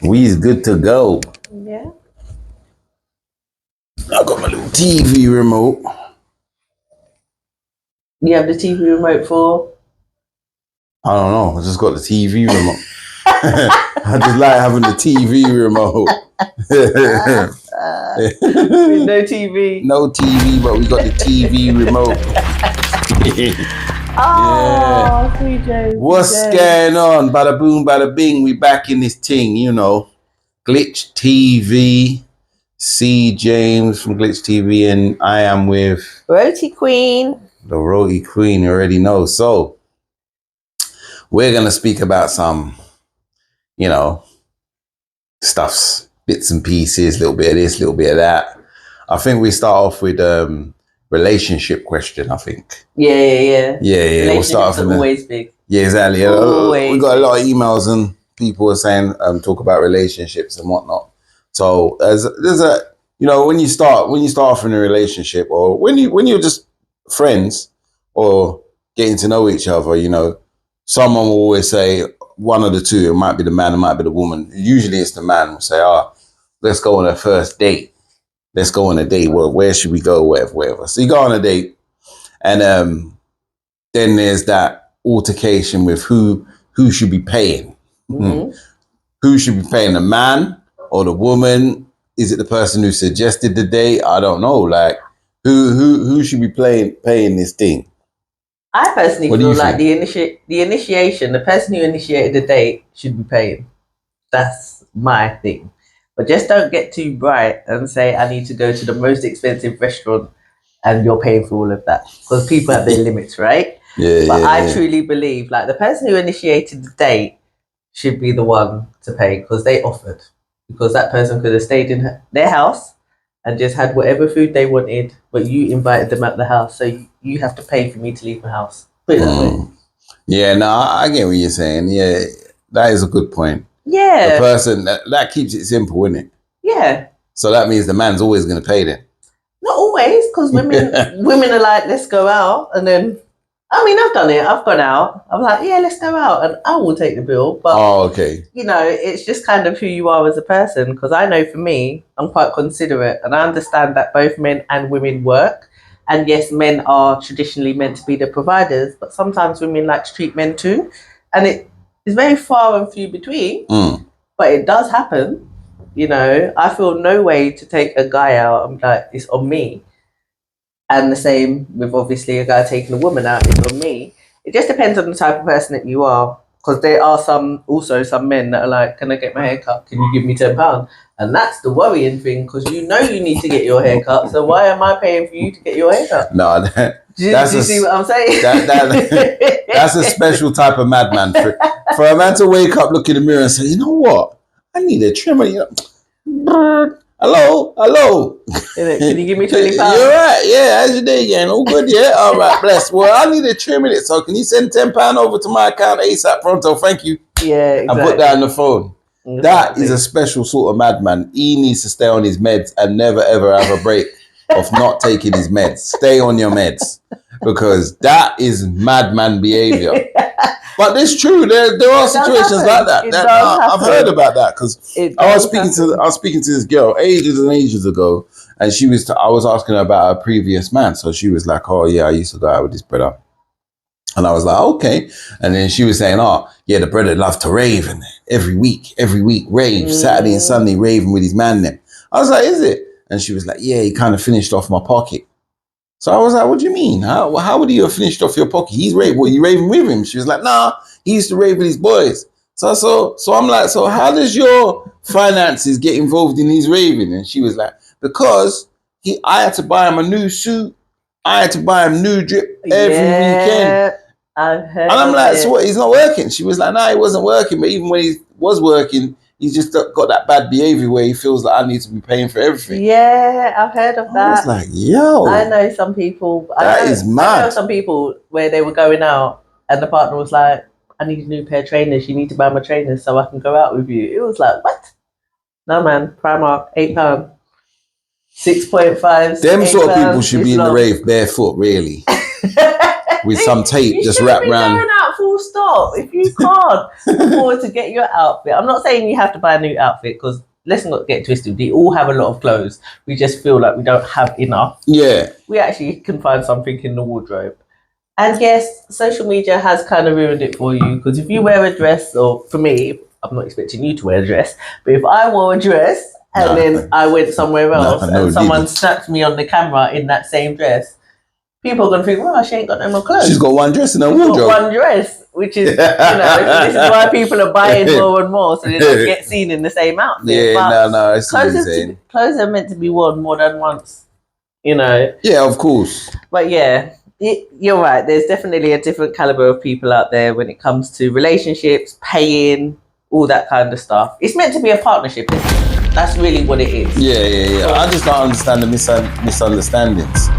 We's good to go. Yeah. I got my little TV remote. You have the TV remote for? I don't know. I just got the TV remote. I just like having the TV remote. No TV. No TV, but we got the TV remote. Oh, sweet James. What's going on? Bada boom, bada bing. We back in this thing, you know. Glitch TV. C. James from Glitch TV, and I am with Roti Queen. the Roti Queen. You already know. So we're gonna speak about some, you know, stuffs, bits and pieces, a little bit of this, a little bit of that. I think we start off with relationship question. I think. Yeah. We'll start off with always big. Yeah, exactly. Always We got a lot of emails and people are saying talk about relationships and whatnot. So there's a, you know, when you start off in a relationship, or when you're just friends or getting to know each other, you know, someone will always say one of the two. It might be the man, it might be the woman. Usually it's the man will say, let's go on a first date. Let's go on a date. Where should we go? Whatever. So you go on a date, and then there's that altercation with who should be paying. Mm-hmm. Who should be paying, the man or the woman? Is it the person who suggested the date? I don't know. Like, who should be paying this thing? I personally feel like the initiation, the person who initiated the date should be paying. That's my thing. But just don't get too bright and say, I need to go to the most expensive restaurant and you're paying for all of that. Because people have their limits, right? But I truly believe, like, the person who initiated the date should be the one to pay because they offered. Because that person could have stayed in their house and just had whatever food they wanted, but you invited them at the house, so you have to pay for me to leave the house. Put it that way. Yeah, no, I get what you're saying. Yeah, that is a good point. Yeah. The person, that keeps it simple, isn't it? Yeah. So that means the man's always going to pay then. Not always, because women are like, let's go out, and then, I mean, I've done it. I've gone out. I'm like, yeah, let's go out, and I will take the bill. But okay. You know, it's just kind of who you are as a person. Because I know for me, I'm quite considerate, and I understand that both men and women work. And yes, men are traditionally meant to be the providers, but sometimes women like to treat men too, and it is very far and few between. But it does happen. You know, I feel no way to take a guy out. I'm like, it's on me. And the same with obviously a guy taking a woman out, it's on me. It just depends on the type of person that you are. Because there are some men that are like, can I get my hair cut? Can you give me £10? And that's the worrying thing, because you know you need to get your hair cut. So why am I paying for you to get your hair cut? No, do you see what I'm saying? That's a special type of madman. For a man to wake up, look in the mirror and say, you know what? I need a trimmer. You know? Hello. Can you give me £20? You're right. Yeah, how's your day again? All good, yeah? All right, bless. Well, I need a trim in it, so can you send £10 over to my account ASAP pronto? Thank you. Yeah, exactly. And put that on the phone. Exactly. That is a special sort of madman. He needs to stay on his meds and never, ever have a break of not taking his meds. Stay on your meds, because that is madman behavior. But it's true. There are situations like that. I've heard about that, because I was speaking to this girl ages and ages ago, and I was asking her about her previous man. So she was like, "Oh yeah, I used to go out with this brother," and I was like, "Okay." And then she was saying, "Oh yeah, the brother loved to rave, and every week rave, Saturday and Sunday raving with his man." Then I was like, "Is it?" And she was like, "Yeah, he kind of finished off my pocket." So I was like, what do you mean? How would he have finished off your pocket? He's raving. What, you raving with him? She was like, nah, he used to rave with his boys. So I'm like, so how does your finances get involved in his raving? And she was like, because I had to buy him a new suit. I had to buy him new drip every weekend. I've heard. And I'm like, so what? He's not working? She was like, nah, he wasn't working. But even when he was working, he's just got that bad behavior where he feels like I need to be paying for everything. Yeah, I've heard of that. I was like, yo. I know some people. That is mad. I know some people where they were going out and the partner was like, I need a new pair of trainers. You need to buy my trainers so I can go out with you. It was like, what? No, man. Primark, £8. 6.5. Them sort of people should be in the rave barefoot, really. With some tape just wrapped around. Going out full stop. If you can't afford to get your outfit, I'm not saying you have to buy a new outfit, because let's not get twisted. We all have a lot of clothes. We just feel like we don't have enough. Yeah. We actually can find something in the wardrobe. And yes, social media has kind of ruined it for you, because if you wear a dress, or for me, I'm not expecting you to wear a dress, but if I wore a dress and then I went somewhere else and someone snapped me on the camera in that same dress, people are going to think, well, she ain't got no more clothes. She's got one dress in her wardrobe. One dress, which is, this is why people are buying more and more, so they don't get seen in the same outfit. Yeah, but I see what you're saying. Clothes are meant to be worn more than once, Yeah, of course. But yeah, you're right. There's definitely a different caliber of people out there when it comes to relationships, paying, all that kind of stuff. It's meant to be a partnership, isn't it? That's really what it is. Yeah. I just don't understand the misunderstandings.